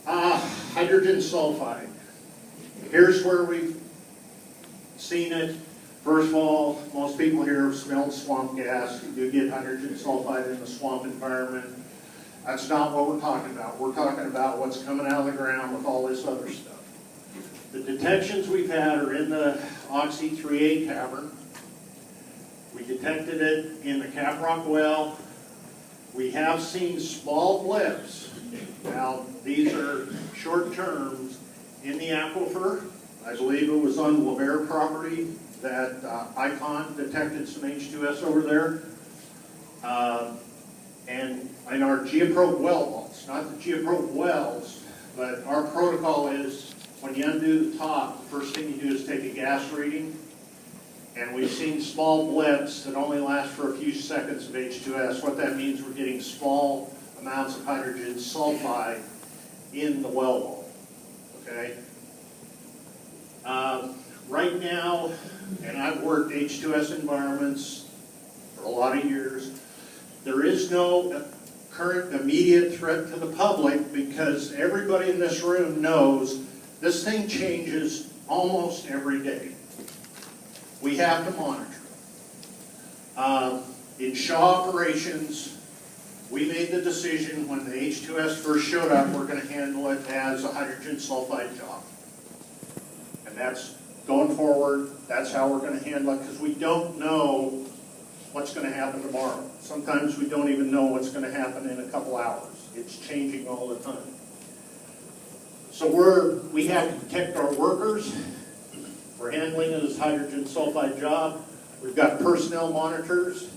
Hydrogen sulfide. Here's where we've seen it. First of all, most people here have smelled swamp gas. You do get hydrogen sulfide in the swamp environment. That's not what we're talking about. We're talking about what's coming out of the ground with all this other stuff. The detections we've had are in the Oxy 3A cavern. We detected it in the Caprock well. We have seen small blips. Now, these are short terms in the aquifer. I believe it was on the LeBaire property that Icon detected some H2S over there. And in our geoprobe well vaults, not the geoprobe wells, but our protocol is when you undo the top, the first thing you do is take a gas reading. And we've seen small blips that only last for a few seconds of H2S. What that means, we're getting small amounts of hydrogen sulfide in the well vault. Okay? Right now, and I've worked H2S environments for a lot of years, there is no current immediate threat to the public because everybody in this room knows this thing changes almost every day. We have to monitor. In Shaw operations, we made the decision when the H2S first showed up, we're going to handle it as a hydrogen sulfide job. And that's going forward, that's how we're going to handle it because we don't know what's going to happen tomorrow. Sometimes we don't even know what's going to happen in a couple hours. It's changing all the time. So we have to protect our workers. We're handling it as a hydrogen sulfide job. We've got personnel monitors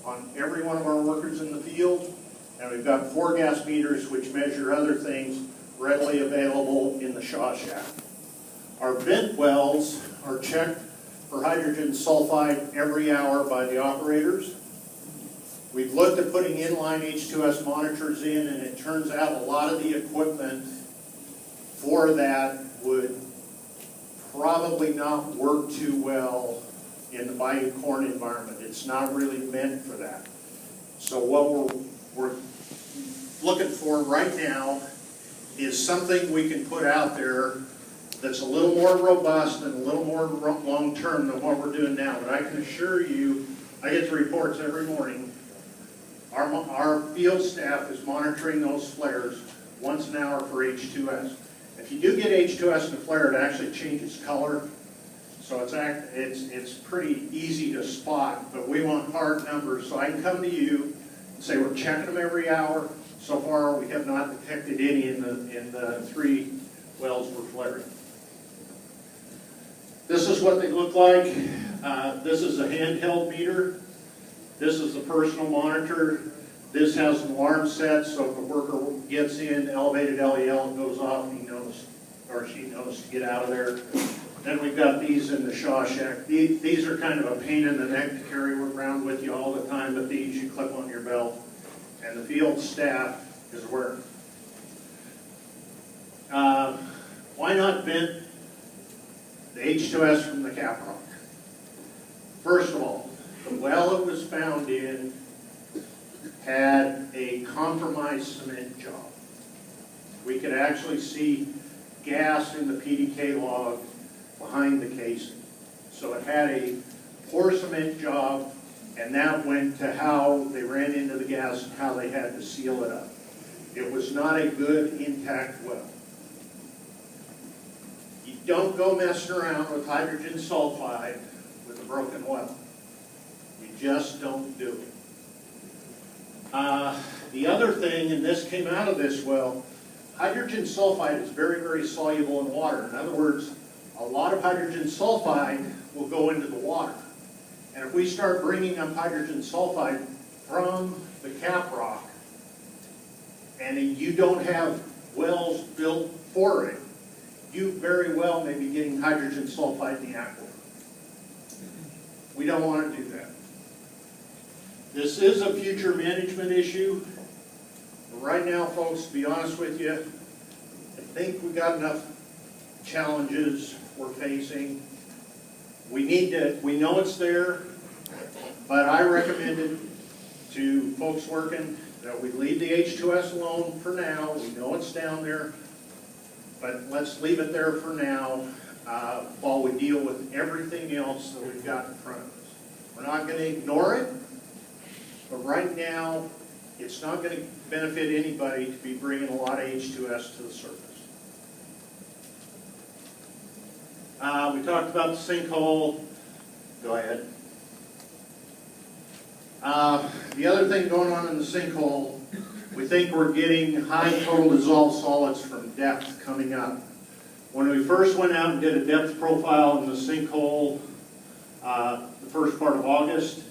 on every one of our workers in the field, and we've got 4 gas meters which measure other things readily available in the Shaw shaft. Our vent wells are checked for hydrogen sulfide every hour by the operators. We've looked at putting inline H2S monitors in, and it turns out a lot of the equipment for that would probably not work too well in the bayou corn environment. It's not really meant for that. So what we're looking for right now is something we can put out there that's a little more robust and a little more long-term than what we're doing now. But I can assure you, I get the reports every morning. Our field staff is monitoring those flares once an hour for H2S. If you do get H2S in a flare, it actually changes color. So it's pretty easy to spot, but we want hard numbers. So I can come to you and say we're checking them every hour. So far, we have not detected any in the 3 wells we're flaring. This is what they look like. This is a handheld meter. This is the personal monitor. This has an alarm set, so if a worker gets in, elevated LEL goes off, he knows, or she knows to get out of there. Then we've got these in the Shaw shack. These are kind of a pain in the neck to carry around with you all the time, but these you clip on your belt, and the field staff is wearing. Why not vent the H2S from the Caprock? First of all, the well it was found in had a compromised cement job. We could actually see gas in the PDK log behind the casing. So it had a poor cement job, and that went to how they ran into the gas and how they had to seal it up. It was not a good intact well. You don't go messing around with hydrogen sulfide with a broken well. You just don't do it. The other thing, and this came out of this well, hydrogen sulfide is very, very soluble in water. In other words, a lot of hydrogen sulfide will go into the water. And if we start bringing up hydrogen sulfide from the Caprock, and you don't have wells built for it, you very well may be getting hydrogen sulfide in the aquifer. We don't want to do that. This is a future management issue. But right now, folks, to be honest with you, I think we've got enough challenges we're facing. We know it's there, but I recommended to folks working that we leave the H2S alone for now. We know it's down there. But let's leave it there for now while we deal with everything else that we've got in front of us. We're not going to ignore it, but right now, it's not going to benefit anybody to be bringing a lot of H2S to the surface. We talked about the sinkhole. Go ahead. The other thing going on in the sinkhole, we think we're getting high total dissolved solids from depth coming up. When we first went out and did a depth profile in the sinkhole the first part of August,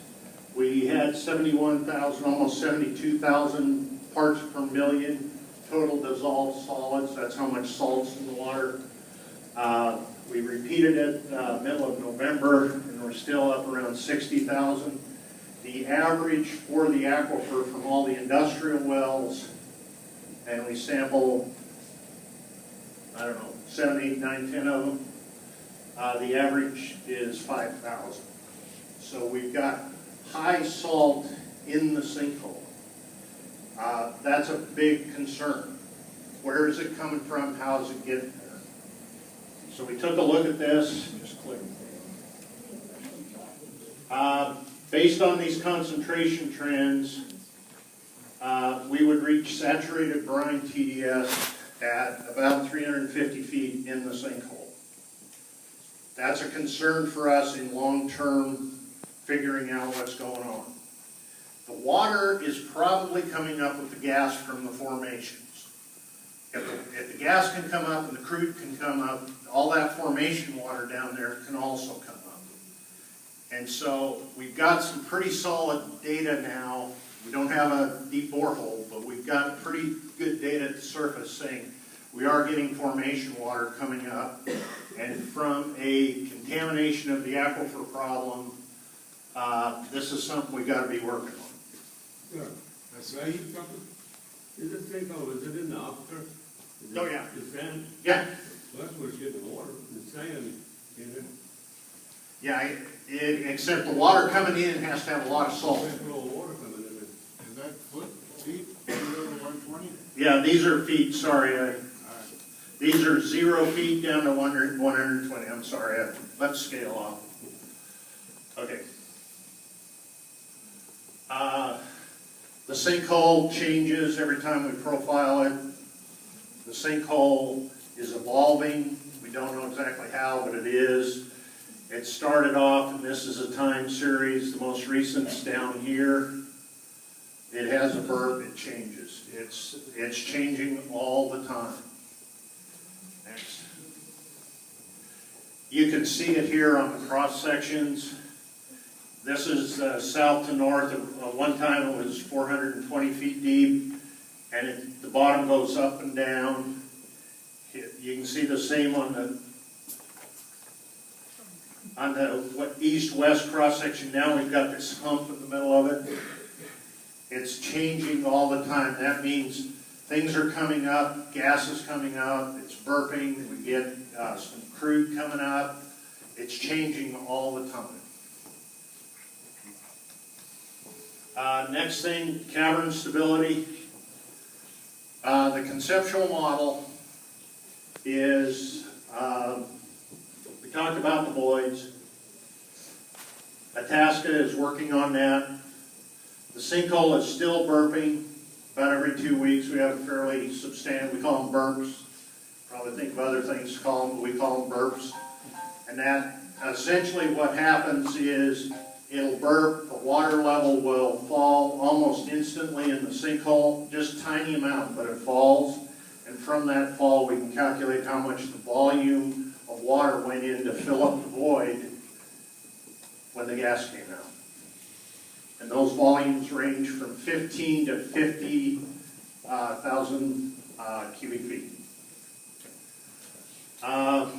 we had 71,000, almost 72,000 parts per million total dissolved solids. That's how much salt's in the water. We repeated it middle of November, and we're still up around 60,000. The average for the aquifer from all the industrial wells, and we sample, I don't know, 7, 8, 9, 10 of them, the average is 5,000. So we've got high salt in the sinkhole. That's a big concern. Where is it coming from? How does it get there? So we took a look at this. Just click. Based on these concentration trends, we would reach saturated brine TDS at about 350 feet in the sinkhole. That's a concern for us in long-term figuring out what's going on. The water is probably coming up with the gas from the formations. If the gas can come up and the crude can come up, all that formation water down there can also come up. And so we've got some pretty solid data now. We don't have a deep borehole, but we've got pretty good data at the surface saying we are getting formation water coming up. And from a contamination of the aquifer problem, this is something we've got to be working on. Yeah, that's right. Is it sinkhole? Is it in the aquifer? Oh, yeah. The sand? Yeah. Well, that's where it's getting the water. The sand in it. Yeah, except the water coming in has to have a lot of salt. There's a little water coming in it. Is that feet, 120? Yeah, these are feet, sorry. These are 0 feet down to 120. I'm sorry, let's scale off. Okay. The sinkhole changes every time we profile it. The sinkhole is evolving. We don't know exactly how, but it is. It started off, and this is a time series. The most recent's down here. It has a burp. It changes. It's changing all the time. Next. You can see it here on the cross sections. This is south to north. One time it was 420 feet deep, and the bottom goes up and down. You can see the same on the east-west cross section. Now we've got this hump in the middle of it. It's changing all the time. That means things are coming up, gas is coming up, it's burping, we get some crude coming up. It's changing all the time. Next thing, cavern stability. The conceptual model is, we talked about the voids. Itasca is working on that. The sinkhole is still burping. About every 2 weeks we have fairly substantial, we call them burps. Probably think of other things to call them, but we call them burps. And that essentially what happens is it'll burp, the water level will fall almost instantly in the sinkhole, just a tiny amount, but it falls. And from that fall we can calculate how much the volume of water went in to fill up the void when the gas came out. And those volumes range from 15 to 50,000 cubic feet. The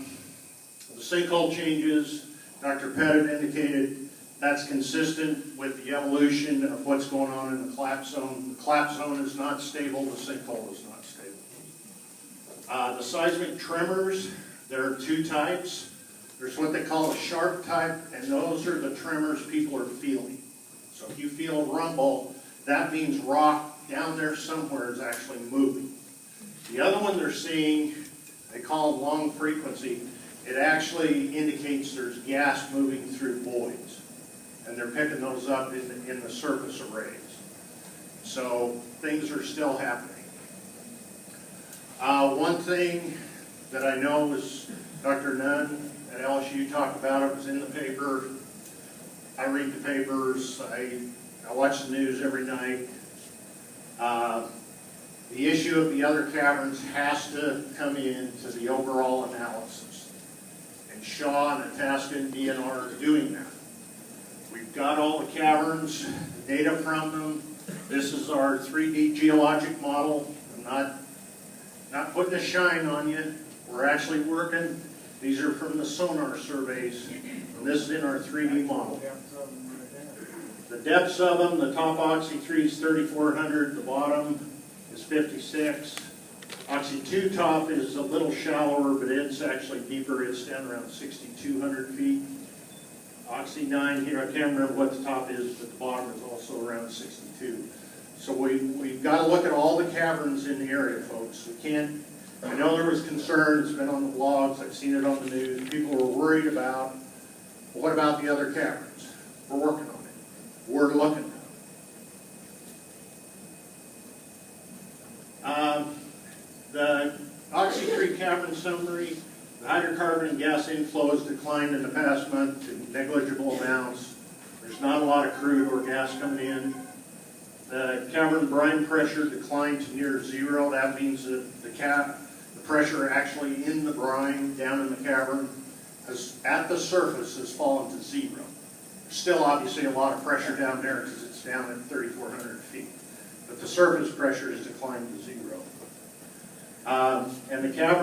sinkhole changes, Dr. Pettit indicated, that's consistent with the evolution of what's going on in the collapse zone. The collapse zone is not stable, the sinkhole is not stable. The seismic tremors, there are 2 types. There's what they call a sharp type, and those are the tremors people are feeling. So if you feel a rumble, that means rock down there somewhere is actually moving. The other one they're seeing, they call call them long frequency, it actually indicates there's gas moving through voids. And they're picking those up in the surface arrays. So things are still happening. One thing that I know was Dr. Nunn at LSU talked about, it was in the paper. I read the papers, I watch the news every night. The issue of the other caverns has to come into the overall analysis. And Shaw and Itasca and DNR are doing that. We've got all the caverns, the data from them. This is our 3D geologic model. I'm not putting a shine on you. We're actually working. These are from the sonar surveys. And this is in our 3D model. The depths of them, the top Oxy 3 is 3,400, the bottom is 56. Oxy 2 top is a little shallower, but it's actually deeper. It's down around 6,200 feet. Oxy 9 here, I can't remember what the top is, but the bottom is also around 62. So we've got to look at all the caverns in the area, folks. We can't, I know there was concern, it's been on the blogs, I've seen it on the news. People were worried about, well, what about the other caverns? We're working on it. We're looking at them. The Oxy 3 cavern summary, the hydrocarbon and gas inflows declined in the past month to negligible amounts. There's not a lot of crude or gas coming in. The cavern brine pressure declined to near zero. That means that the pressure actually in the brine down in the cavern at the surface has fallen to zero. There's still obviously a lot of pressure down there because it's down at 3,400 feet. But the surface pressure has declined to zero. And the cavern